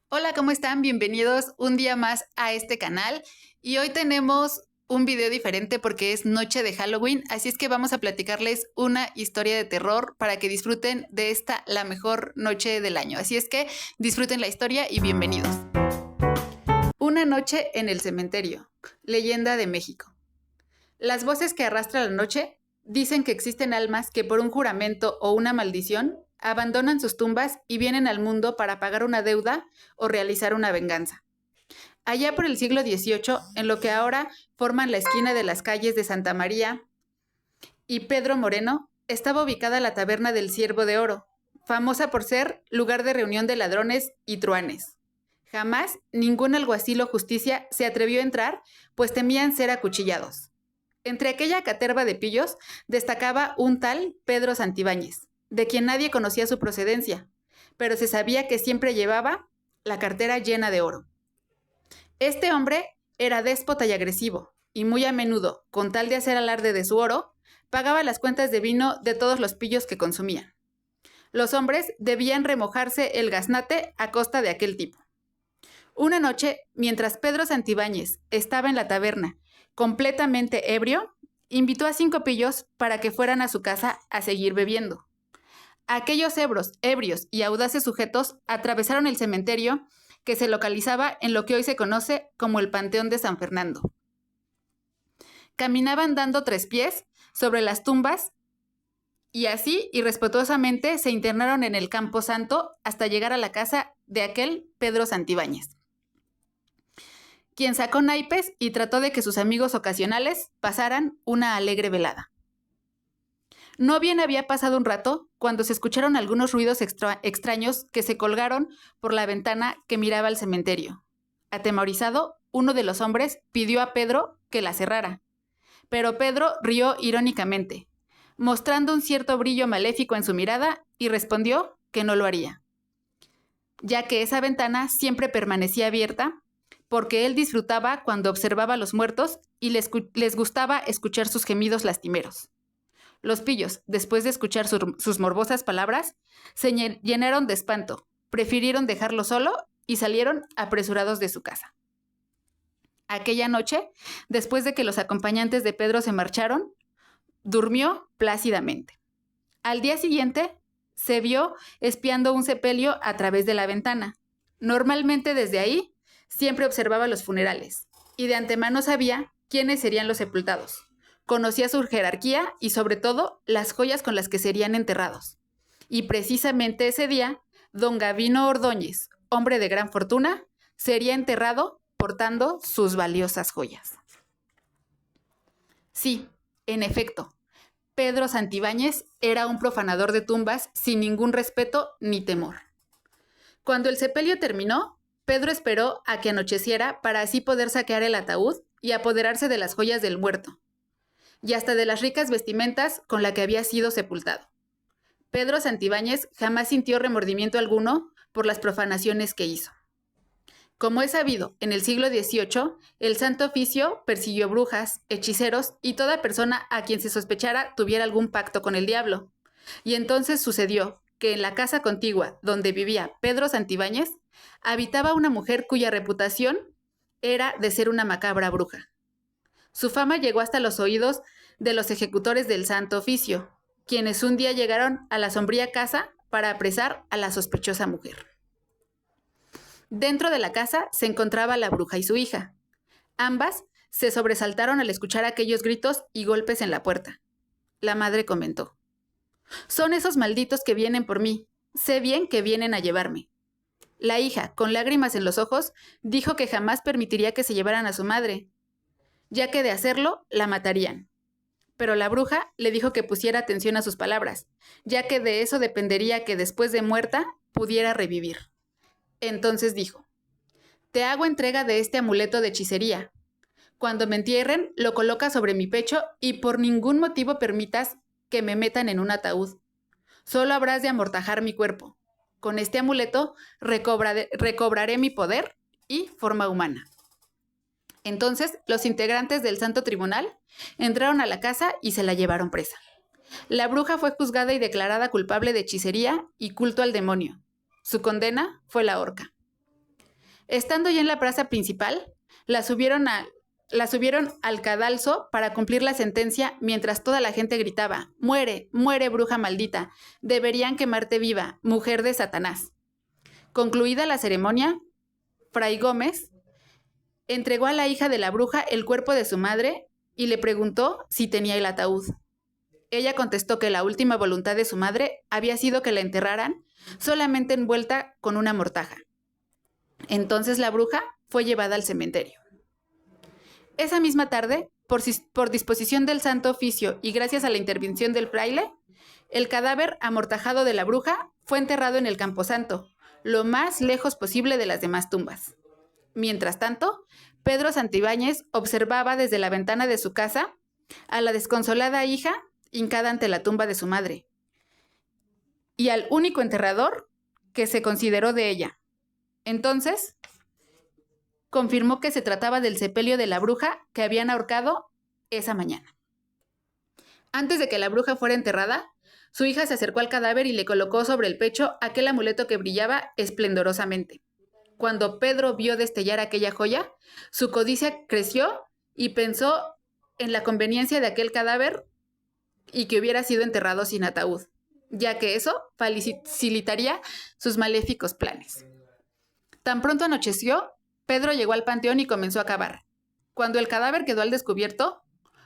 Hola, ¿cómo están? Bienvenidos un día más a este canal y hoy tenemos un video diferente porque es noche de Halloween, así es que vamos a platicarles una historia de terror para que disfruten de esta, la mejor noche del año. Así es que disfruten la historia y bienvenidos. Una noche en el cementerio, leyenda de México. Las voces que arrastra la noche dicen que existen almas que por un juramento o una maldición abandonan sus tumbas y vienen al mundo para pagar una deuda o realizar una venganza. Allá por el siglo XVIII, en lo que ahora forman la esquina de las calles de Santa María y Pedro Moreno, estaba ubicada la taberna del Ciervo de Oro, famosa por ser lugar de reunión de ladrones y truanes. Jamás ningún alguacil o justicia se atrevió a entrar, pues temían ser acuchillados. Entre aquella caterva de pillos destacaba un tal Pedro Santibáñez, de quien nadie conocía su procedencia, pero se sabía que siempre llevaba la cartera llena de oro. Este hombre era déspota y agresivo, y muy a menudo, con tal de hacer alarde de su oro, pagaba las cuentas de vino de todos los pillos que consumían. Los hombres debían remojarse el gaznate a costa de aquel tipo. Una noche, mientras Pedro Santibáñez estaba en la taberna, completamente ebrio, invitó a 5 pillos para que fueran a su casa a seguir bebiendo. Aquellos ebrios y audaces sujetos atravesaron el cementerio que se localizaba en lo que hoy se conoce como el Panteón de San Fernando. Caminaban dando 3 pies sobre las tumbas y así irrespetuosamente se internaron en el Campo Santo hasta llegar a la casa de aquel Pedro Santibáñez, quien sacó naipes y trató de que sus amigos ocasionales pasaran una alegre velada. No bien había pasado un rato cuando se escucharon algunos ruidos extraños que se colgaron por la ventana que miraba al cementerio. Atemorizado, uno de los hombres pidió a Pedro que la cerrara, pero Pedro rió irónicamente, mostrando un cierto brillo maléfico en su mirada, y respondió que no lo haría, ya que esa ventana siempre permanecía abierta porque él disfrutaba cuando observaba a los muertos y les gustaba escuchar sus gemidos lastimeros. Los pillos, después de escuchar sus morbosas palabras, se llenaron de espanto, prefirieron dejarlo solo y salieron apresurados de su casa. Aquella noche, después de que los acompañantes de Pedro se marcharon, durmió plácidamente. Al día siguiente, se vio espiando un sepelio a través de la ventana. Normalmente desde ahí, siempre observaba los funerales y de antemano sabía quiénes serían los sepultados. Conocía su jerarquía y sobre todo las joyas con las que serían enterrados. Y precisamente ese día, don Gavino Ordóñez, hombre de gran fortuna, sería enterrado portando sus valiosas joyas. Sí, en efecto, Pedro Santibáñez era un profanador de tumbas sin ningún respeto ni temor. Cuando el sepelio terminó, Pedro esperó a que anocheciera para así poder saquear el ataúd y apoderarse de las joyas del muerto, y hasta de las ricas vestimentas con las que había sido sepultado. Pedro Santibáñez jamás sintió remordimiento alguno por las profanaciones que hizo. Como es sabido, en el siglo XVIII, el Santo Oficio persiguió brujas, hechiceros y toda persona a quien se sospechara tuviera algún pacto con el diablo. Y entonces sucedió que en la casa contigua donde vivía Pedro Santibáñez, habitaba una mujer cuya reputación era de ser una macabra bruja. Su fama llegó hasta los oídos de los ejecutores del Santo Oficio, quienes un día llegaron a la sombría casa para apresar a la sospechosa mujer. Dentro de la casa se encontraba la bruja y su hija. Ambas se sobresaltaron al escuchar aquellos gritos y golpes en la puerta. La madre comentó: «Son esos malditos que vienen por mí. Sé bien que vienen a llevarme». La hija, con lágrimas en los ojos, dijo que jamás permitiría que se llevaran a su madre, ya que de hacerlo, la matarían. Pero la bruja le dijo que pusiera atención a sus palabras, ya que de eso dependería que después de muerta pudiera revivir. Entonces dijo: «Te hago entrega de este amuleto de hechicería. Cuando me entierren, lo colocas sobre mi pecho y por ningún motivo permitas que me metan en un ataúd. Solo habrás de amortajar mi cuerpo. Con este amuleto recobraré mi poder y forma humana». Entonces, los integrantes del Santo Tribunal entraron a la casa y se la llevaron presa. La bruja fue juzgada y declarada culpable de hechicería y culto al demonio. Su condena fue la horca. Estando ya en la plaza principal, la subieron al cadalso para cumplir la sentencia mientras toda la gente gritaba: «Muere, muere, bruja maldita, deberían quemarte viva, mujer de Satanás». Concluida la ceremonia, Fray Gómez entregó a la hija de la bruja el cuerpo de su madre y le preguntó si tenía el ataúd. Ella contestó que la última voluntad de su madre había sido que la enterraran solamente envuelta con una mortaja. Entonces la bruja fue llevada al cementerio. Esa misma tarde, por disposición del Santo Oficio y gracias a la intervención del fraile, el cadáver amortajado de la bruja fue enterrado en el camposanto, lo más lejos posible de las demás tumbas. Mientras tanto, Pedro Santibáñez observaba desde la ventana de su casa a la desconsolada hija hincada ante la tumba de su madre y al único enterrador que se consideró de ella. Entonces, confirmó que se trataba del sepelio de la bruja que habían ahorcado esa mañana. Antes de que la bruja fuera enterrada, su hija se acercó al cadáver y le colocó sobre el pecho aquel amuleto que brillaba esplendorosamente. Cuando Pedro vio destellar aquella joya, su codicia creció y pensó en la conveniencia de aquel cadáver y que hubiera sido enterrado sin ataúd, ya que eso facilitaría sus maléficos planes. Tan pronto anocheció, Pedro llegó al panteón y comenzó a cavar. Cuando el cadáver quedó al descubierto,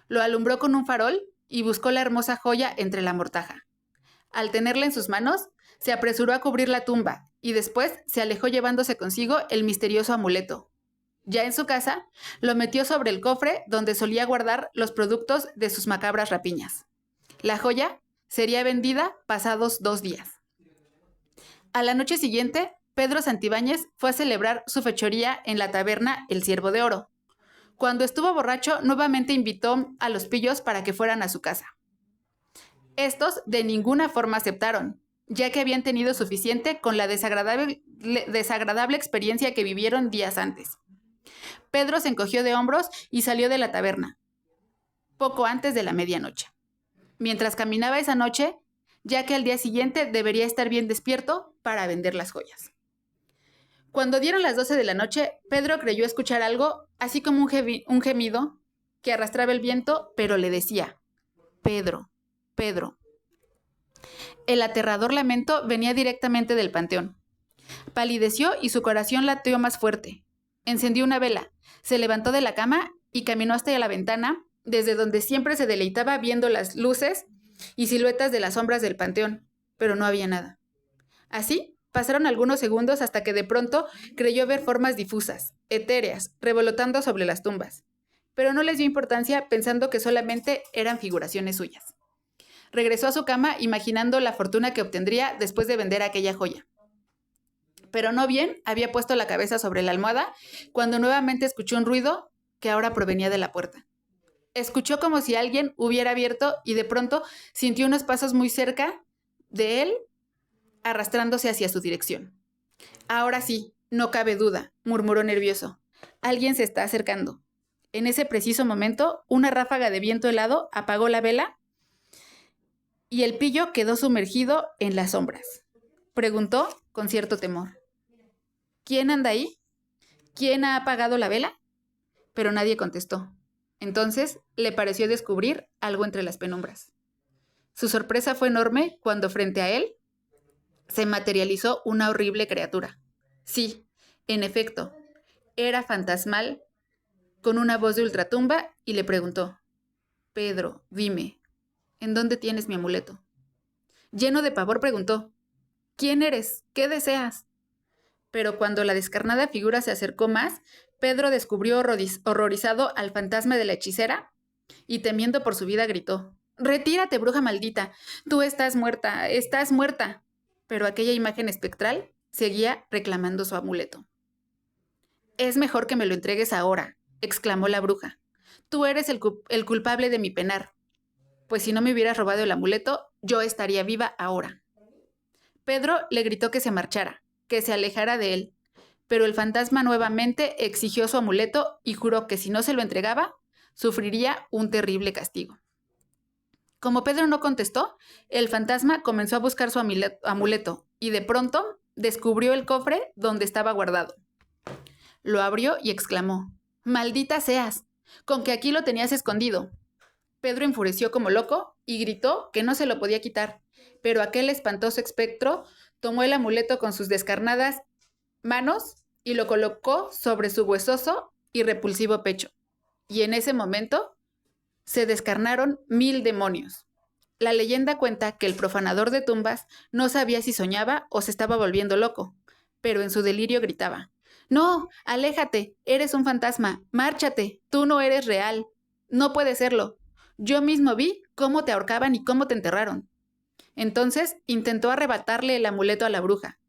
lo alumbró con un farol y buscó la hermosa joya entre la mortaja. Al tenerla en sus manos, se apresuró a cubrir la tumba y después se alejó llevándose consigo el misterioso amuleto. Ya en su casa, lo metió sobre el cofre donde solía guardar los productos de sus macabras rapiñas. La joya sería vendida pasados 2 días. A la noche siguiente, Pedro Santibáñez fue a celebrar su fechoría en la taberna El Ciervo de Oro. Cuando estuvo borracho, nuevamente invitó a los pillos para que fueran a su casa. Estos de ninguna forma aceptaron, ya que habían tenido suficiente con la desagradable experiencia que vivieron días antes. Pedro se encogió de hombros y salió de la taberna, poco antes de la medianoche. Mientras caminaba esa noche, ya que al día siguiente debería estar bien despierto para vender las joyas. Cuando dieron las 12 de la noche, Pedro creyó escuchar algo, así como un gemido que arrastraba el viento, pero le decía: «Pedro, Pedro». El aterrador lamento venía directamente del panteón. Palideció y su corazón latió más fuerte. Encendió una vela, se levantó de la cama y caminó hasta la ventana, desde donde siempre se deleitaba viendo las luces y siluetas de las sombras del panteón, pero no había nada. Así pasaron algunos segundos hasta que de pronto creyó ver formas difusas, etéreas, revolotando sobre las tumbas, pero no les dio importancia pensando que solamente eran figuraciones suyas. Regresó a su cama imaginando la fortuna que obtendría después de vender aquella joya. Pero no bien había puesto la cabeza sobre la almohada cuando nuevamente escuchó un ruido que ahora provenía de la puerta. Escuchó como si alguien hubiera abierto y de pronto sintió unos pasos muy cerca de él, arrastrándose hacia su dirección. «Ahora sí, no cabe duda», murmuró nervioso. «Alguien se está acercando». En ese preciso momento, una ráfaga de viento helado apagó la vela y el pillo quedó sumergido en las sombras. Preguntó con cierto temor: «¿Quién anda ahí? ¿Quién ha apagado la vela?». Pero nadie contestó. Entonces le pareció descubrir algo entre las penumbras. Su sorpresa fue enorme cuando frente a él se materializó una horrible criatura. Sí, en efecto, era fantasmal, con una voz de ultratumba, y le preguntó: «Pedro, dime, ¿en dónde tienes mi amuleto?». Lleno de pavor preguntó: «¿Quién eres? ¿Qué deseas?». Pero cuando la descarnada figura se acercó más, Pedro descubrió horrorizado al fantasma de la hechicera y temiendo por su vida gritó: «¡Retírate, bruja maldita! ¡Tú estás muerta! ¡Estás muerta!». Pero aquella imagen espectral seguía reclamando su amuleto. «Es mejor que me lo entregues ahora», exclamó la bruja. «Tú eres el culpable de mi penar. Pues si no me hubieras robado el amuleto, yo estaría viva ahora». Pedro le gritó que se marchara, que se alejara de él, pero el fantasma nuevamente exigió su amuleto y juró que si no se lo entregaba, sufriría un terrible castigo. Como Pedro no contestó, el fantasma comenzó a buscar su amuleto y de pronto descubrió el cofre donde estaba guardado. Lo abrió y exclamó: «¡Maldita seas! Con que aquí lo tenías escondido». Pedro enfureció como loco y gritó que no se lo podía quitar, pero aquel espantoso espectro tomó el amuleto con sus descarnadas manos y lo colocó sobre su huesoso y repulsivo pecho. Y en ese momento se descarnaron 1000 demonios. La leyenda cuenta que el profanador de tumbas no sabía si soñaba o se estaba volviendo loco, pero en su delirio gritaba: «¡No! ¡Aléjate! ¡Eres un fantasma! ¡Márchate! ¡Tú no eres real! ¡No puede serlo! Yo mismo vi cómo te ahorcaban y cómo te enterraron». Entonces intentó arrebatarle el amuleto a la bruja,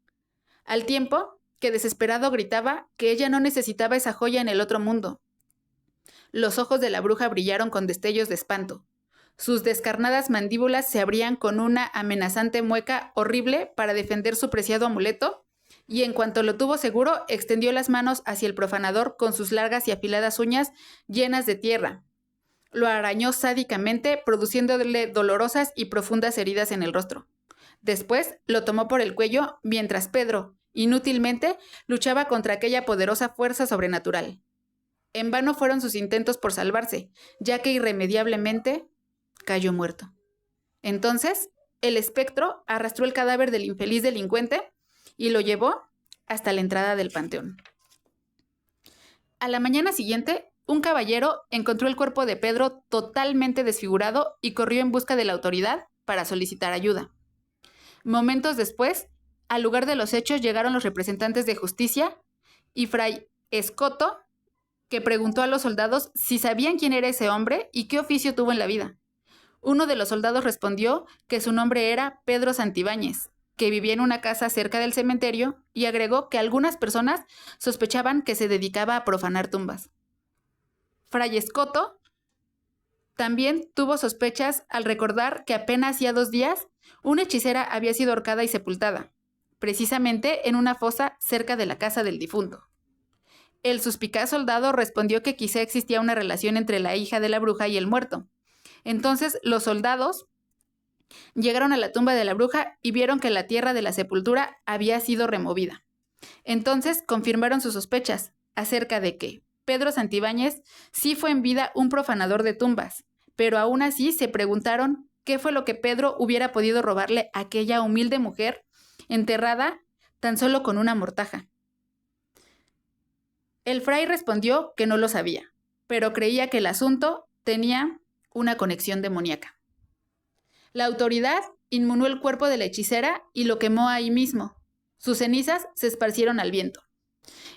al tiempo que desesperado gritaba que ella no necesitaba esa joya en el otro mundo. Los ojos de la bruja brillaron con destellos de espanto. Sus descarnadas mandíbulas se abrían con una amenazante mueca horrible para defender su preciado amuleto, y en cuanto lo tuvo seguro, extendió las manos hacia el profanador con sus largas y afiladas uñas llenas de tierra. Lo arañó sádicamente, produciéndole dolorosas y profundas heridas en el rostro. Después lo tomó por el cuello, mientras Pedro, inútilmente, luchaba contra aquella poderosa fuerza sobrenatural. En vano fueron sus intentos por salvarse, ya que irremediablemente cayó muerto. Entonces, el espectro arrastró el cadáver del infeliz delincuente y lo llevó hasta la entrada del panteón. A la mañana siguiente, un caballero encontró el cuerpo de Pedro totalmente desfigurado y corrió en busca de la autoridad para solicitar ayuda. Momentos después, al lugar de los hechos llegaron los representantes de justicia y Fray Escoto, que preguntó a los soldados si sabían quién era ese hombre y qué oficio tuvo en la vida. Uno de los soldados respondió que su nombre era Pedro Santibáñez, que vivía en una casa cerca del cementerio, y agregó que algunas personas sospechaban que se dedicaba a profanar tumbas. Fray Escoto también tuvo sospechas al recordar que apenas hacía 2 días una hechicera había sido ahorcada y sepultada, precisamente en una fosa cerca de la casa del difunto. El suspicaz soldado respondió que quizá existía una relación entre la hija de la bruja y el muerto. Entonces los soldados llegaron a la tumba de la bruja y vieron que la tierra de la sepultura había sido removida. Entonces confirmaron sus sospechas acerca de que Pedro Santibáñez sí fue en vida un profanador de tumbas, pero aún así se preguntaron qué fue lo que Pedro hubiera podido robarle a aquella humilde mujer enterrada tan solo con una mortaja. El fray respondió que no lo sabía, pero creía que el asunto tenía una conexión demoníaca. La autoridad inhumó el cuerpo de la hechicera y lo quemó ahí mismo. Sus cenizas se esparcieron al viento.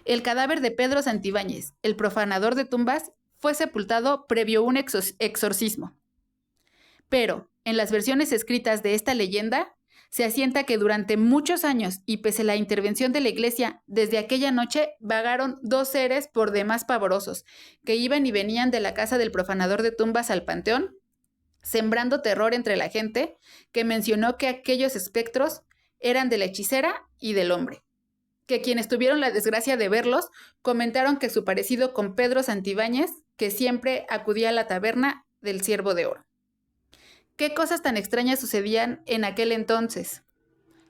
El cadáver de Pedro Santibáñez, el profanador de tumbas, fue sepultado previo un exorcismo. Pero, en las versiones escritas de esta leyenda, se asienta que durante muchos años y pese a la intervención de la iglesia, desde aquella noche vagaron 2 seres por demás pavorosos, que iban y venían de la casa del profanador de tumbas al panteón, sembrando terror entre la gente, que mencionó que aquellos espectros eran de la hechicera y del hombre, que quienes tuvieron la desgracia de verlos comentaron que su parecido con Pedro Santibáñez, que siempre acudía a la taberna del Ciervo de Oro. ¿Qué cosas tan extrañas sucedían en aquel entonces?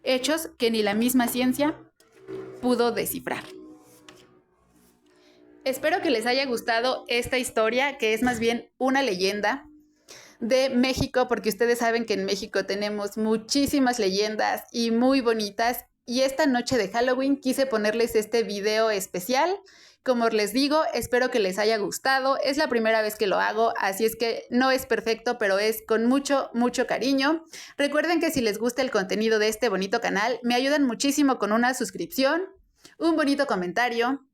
Hechos que ni la misma ciencia pudo descifrar. Espero que les haya gustado esta historia, que es más bien una leyenda de México, porque ustedes saben que en México tenemos muchísimas leyendas y muy bonitas, y esta noche de Halloween quise ponerles este video especial. Como les digo, espero que les haya gustado. Es la primera vez que lo hago, así es que no es perfecto, pero es con mucho, mucho cariño. Recuerden que si les gusta el contenido de este bonito canal, me ayudan muchísimo con una suscripción, un bonito comentario,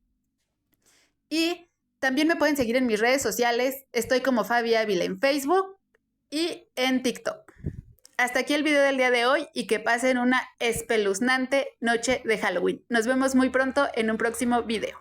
y también me pueden seguir en mis redes sociales. Estoy como Fabi Ávila en Facebook y en TikTok. Hasta aquí el video del día de hoy y que pasen una espeluznante noche de Halloween. Nos vemos muy pronto en un próximo video.